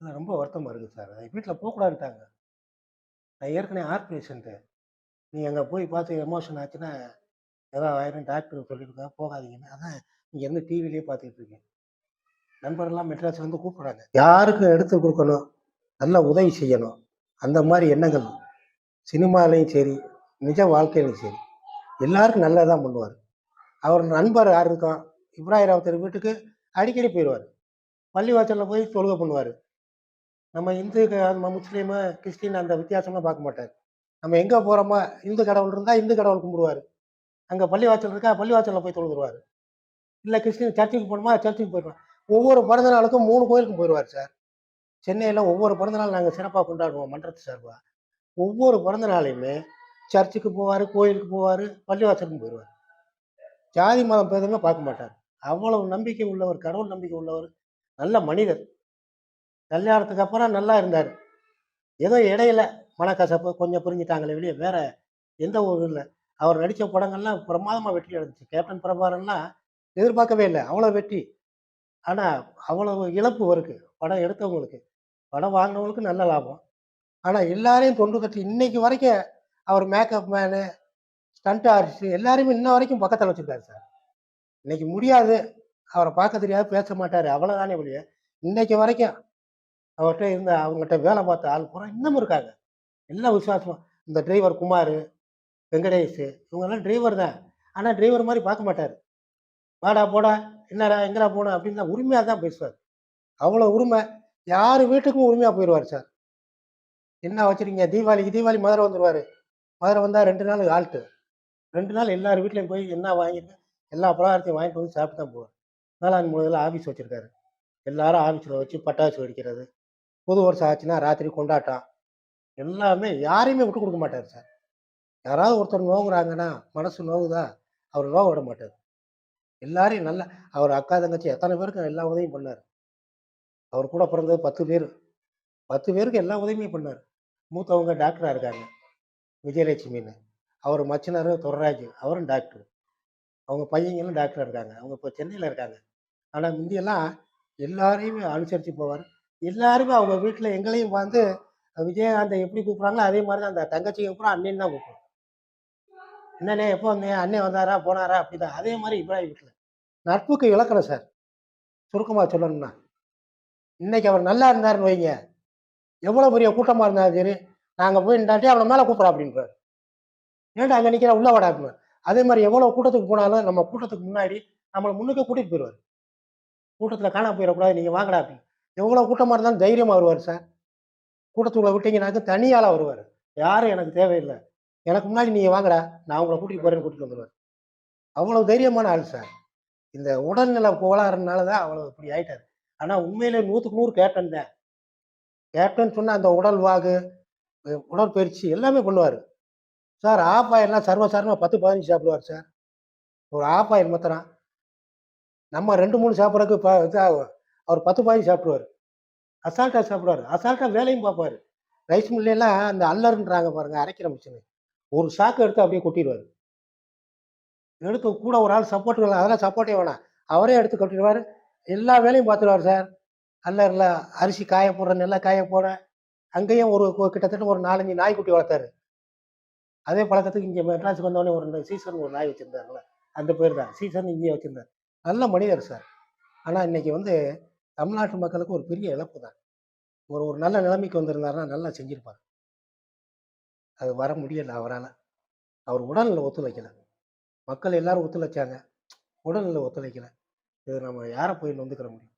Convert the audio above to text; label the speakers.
Speaker 1: ரொம்ப வருத்தமா இருக்கு சார். வீட்ல போக்கூடாதுன்ட்டாங்க. நான் ஏற்கனவே ஹார்ட் பேஷண்ட்டு. நீ அங்க போய் பார்த்து எமோஷன் ஆச்சுன்னா, ஏதோ ஆயிரும் டாக்டர் சொல்லியிருக்காங்க போகாதீங்கன்னு. அதான் இங்கேருந்து டிவிலயே பார்த்துட்டு இருக்கேன். நண்பர்கள்லாம் மெட்ராஸ்லேருந்து கூப்பிடுறாங்க. யாருக்கும் எடுத்து குடுக்கணும், நல்லா உதவி செய்யணும். அந்த மாரி எண்ணங்கள் சினிமாலயும் சரி, நிஜ வாழ்க்கையிலும் சரி, எல்லாருக்கும் நல்லது தான் பண்ணுவாரு. அவர் நண்பர் யார் இருக்கான், இப்ராஹிம் ராவுத்தர் வீட்டுக்கு அடிக்கடி போயிருவாரு. பள்ளிவாசல்ல போய் தொழுகை பண்ணுவாரு. நம்ம இந்து, நம்ம முஸ்லீமு, கிறிஸ்டின் அந்த வித்தியாசம்லாம் பார்க்க மாட்டாரு. நம்ம எங்க போறோமோ, இந்து கடவுள் இருந்தா இந்து கடவுள் கும்பிடுவாரு. அங்க பள்ளிவாசல் இருக்கா, பள்ளிவாசல்ல போய் தொழுதுருவாரு. இல்ல கிறிஸ்டின் சர்ச்சுக்கு போணுமா, சர்ச்சுக்கு போயிருவாரு. ஒவ்வொரு பிறந்த நாளுக்கும் 3 கோயிலுக்கும் போயிருவாரு சார். சென்னையில ஒவ்வொரு பிறந்த நாள் நாங்க சிறப்பா கொண்டாடுவோம் மன்றத்து சார்பா. ஒவ்வொரு பிறந்த நாளையுமே சர்ச்சுக்கு போவாரு, கோயிலுக்கு போவாரு, பள்ளிவாசலுக்கும் போயிருவாரு. ஜாதி மதம் பேதமே பார்க்க மாட்டாரு. அவ்வளவு நம்பிக்கை உள்ளவர், கடவுள் நம்பிக்கை உள்ளவர், நல்ல மனிதர். கல்யாணத்துக்கு அப்புறம் நல்லா இருந்தாரு. ஏதோ இடையில மனக்கசப்பு கொஞ்சம் புரிஞ்சுட்டாங்களே வெளிய வேற எந்த ஒரு இல்ல. அவர் நடிச்ச படங்கள்லாம் பிரமாதமா வெற்றி அடைஞ்சுச்சு. கேப்டன் பிரபாகரன்லாம் எதிர்பார்க்கவே இல்ல. அவ்வளோ வெற்றி. ஆனா, அவ்வளவு இழப்பு இருக்கு. படம் எடுத்தவங்களுக்கு. படம் வாங்குனவங்களுக்கு நல்ல லாபம். ஆனா, எல்லாரையும் தொன்று தொட்டு இன்னைக்கு வரைக்கும் hour makeup menu, stunt artist எல்லாரையுமே இன்ன வரைக்கும் பக்கத்துல வச்சிருக்காரு சார். இன்னைக்கு முடியாது. அவர பார்க்க தெரியாது, பேச மாட்டாரு. அவ்வளோதானே ஒழிய, இன்னைக்கு வரைக்கும் அவர்ட்ட இருந்த அவங்கட்ட வேலை பார்த்த ஆள் பூரா இன்னமும் இருக்காங்க. எல்லாம் விசுவாசமா இந்த டிரைவர் குமாரு, வெங்கடேஷ் இவங்கலாம் டிரைவர் தான். ஆனா டிரைவர் மாரி பார்க்க மாட்டாரு. "வாடா, போடா, என்னடா, எங்கடா போன?" அப்படின்னு தான் உரிமையா தான் பேசுவாரு. அவ்வளோ உரிமை. யார் வீட்டுக்கும் உரிமையா போயிருவாரு சார். "என்ன வச்சிருக்கீங்க?" தீபாவளிக்கு தீபாவளி மதுரை வந்துருவாரு. மதுரை வந்தா 2 நாள் ஹால்ட்டு. 2 நாள் எல்லார் வீட்லயும் போய் என்ன வாங்கியிருக்கேன், எல்லா பலகாரத்தையும் வாங்கிட்டு வந்து சாப்பிட்டு தான் போவாரு. வேளாண் மூலையில ஆஃபீஸ் வச்சிருக்காரு. எல்லாரும் ஆஃபீஸ்ல வச்சு பட்டாசு வெடிக்கிறது. புது வருஷம் ஆச்சுன்னா ராத்திரி கொண்டாட்டம். எல்லாமே யாரையுமே விட்டு குடுக்க மாட்டாரு சார். யாராவது ஒருத்தர் நோகுறாங்கன்னா, மனசு நோகுதா, அவரு நோக விட மாட்டாரு. எல்லாரையும் நல்லா அவர் அக்கா, தங்கச்சி எத்தனை பேருக்கு எல்லா உதவியும் பண்ணாரு. அவர் கூட பிறந்தது 10 பேரு. 10 பேருக்கு எல்லா உதவியுமே பண்ணாரு. மூத்தவங்க டாக்டரா இருக்காங்க. விஜயலட்சுமின்னு. அவர் மச்சினரு துரைராஜ். அவரும் டாக்டர். அவங்க பையங்களும் டாக்டரா இருக்காங்க. அவங்க இப்ப சென்னையில இருக்காங்க. ஆனா முந்தியெல்லாம் எல்லாரையுமே அனுசரிச்சு போவாரு. எல்லாருமே அவங்க வீட்ல எங்களையும் வந்து விஜயகாந்த எப்படி கூப்பிடுறாங்களோ, அதே மாரி தான் அந்த தங்கச்சிய பூரா அண்ணேன்னு தான் கூப்பிடும். "என்னண்ணே எப்போ வந்தீங்க? அண்ணே வந்தாரா? போனாரா?" அப்படிதான். அதே மாரி இப்ராஹிம் வீட்ல. நட்புக்கு இலக்கணம் சார். சுருக்கமா சொல்லணும்னா. இன்னைக்கு அவர் நல்லா இருந்தாருன்னு வைங்க, எவ்வளோ பெரிய கூட்டமா இருந்தாலும் சரி, நாங்க போய் நின்டாட்டி அவன மேல கூப்பிட்றா அப்படின்றாரு. "ஏன்டா அங்க நிக்கிற? உள்ள வாடா" அப்படிம்பாரு. அதே மாரி எவ்வளோ கூட்டத்துக்கு போனாலும் நம்ம கூட்டத்துக்கு முன்னாடி நம்மள முன்னுக்கு கூட்டிட்டு போயிருவாரு. கூட்டத்துல காணாம போயிறக்கூடாது, நீங்க வாங்கடா அப்படின்னு. எவ்வளோ கூட்டமா இருந்தாலும் தைரியமா வருவாரு சார். கூட்டத்துக்குள்ள விட்டீங்கன்னாக்க தனி ஆளா வருவாரு. யாரும் எனக்கு தேவையில்ல. எனக்கு முன்னாடி நீங்க வாங்கடா, நான் உங்கள கூட்டிட்டு போறேன்னு கூட்டிட்டு வந்துருவாரு. அவ்வளவு தைரியமான ஆள் சார். இந்த உடல்நல கோளாறுனால தான் அவ்வளவு இப்படி ஆயிட்டாரு. ஆனா உண்மையிலே 100க்கு 100 கேப்டன் தான். கேப்டன் சொன்னா அந்த உடல் வாகு, உடற்பயிற்சி எல்லாமே பண்ணுவாரு. சார் ஆஃப் ஆயில்னா சர்வசாதாரணமா 10, 15 சாப்பிடுவாரு சார். ஒரு ஆஃப் ஆயில் மாத்திரம். நம்ம 2, 3 சாப்பிடுறதுக்கு இதாகும். அவர் 10, 15 சாப்பிடுவாரு. அசால்ட்டா சாப்பிடுவாரு. அசால்ட்டா வேலையும் பார்ப்பாரு. ரைஸ் மில்லையெல்லாம் அந்த அல்லர்ன்றாங்க பாருங்க அரைக்கிற மிஷினு. ஒரு சாக்கு எடுத்து அப்படியே கொட்டிருவாரு. எடுத்து கூட ஒரு ஆள் சப்போர்ட்டுக்கு அதெல்லாம் சப்போர்ட்டே வேணாம். அவரே எடுத்து கொட்டிருவாரு. எல்லா வேலையும் பார்த்துருவாரு சார். அல்லர்ல அரிசி காய போடுற, நெல்ல காய போட, அங்கேயும் ஒரு கிட்டத்தட்ட ஒரு 4, 5 நாய்க்குட்டி வளர்த்தாரு. அதே பழக்கத்துக்கு இங்க மெட்ராஸ்க்கு வந்தோனே ஒரு சீசன் ஒரு நாய் வச்சிருந்தாருல்ல. அந்த பேர் தான். சீசன் இங்கேயே வச்சிருந்தாரு. நல்ல மனிதர் சார். ஆனா இன்னைக்கு வந்து தமிழ்நாட்டு மக்களுக்கு ஒரு பெரிய இழப்பு தான். ஒரு ஒரு நல்ல நிலைமைக்கு வந்திருந்தாருன்னா நல்லா செஞ்சிருப்பாரு. அது வர முடியல அவரால. அவர் உடல்நிலை ஒத்துழைக்கல. மக்கள் எல்லாரும் ஒத்துழைச்சாங்க. உடல்நிலை ஒத்துழைக்கல. இது நம்ம யார போய் நொந்துக்கிற முடியும்?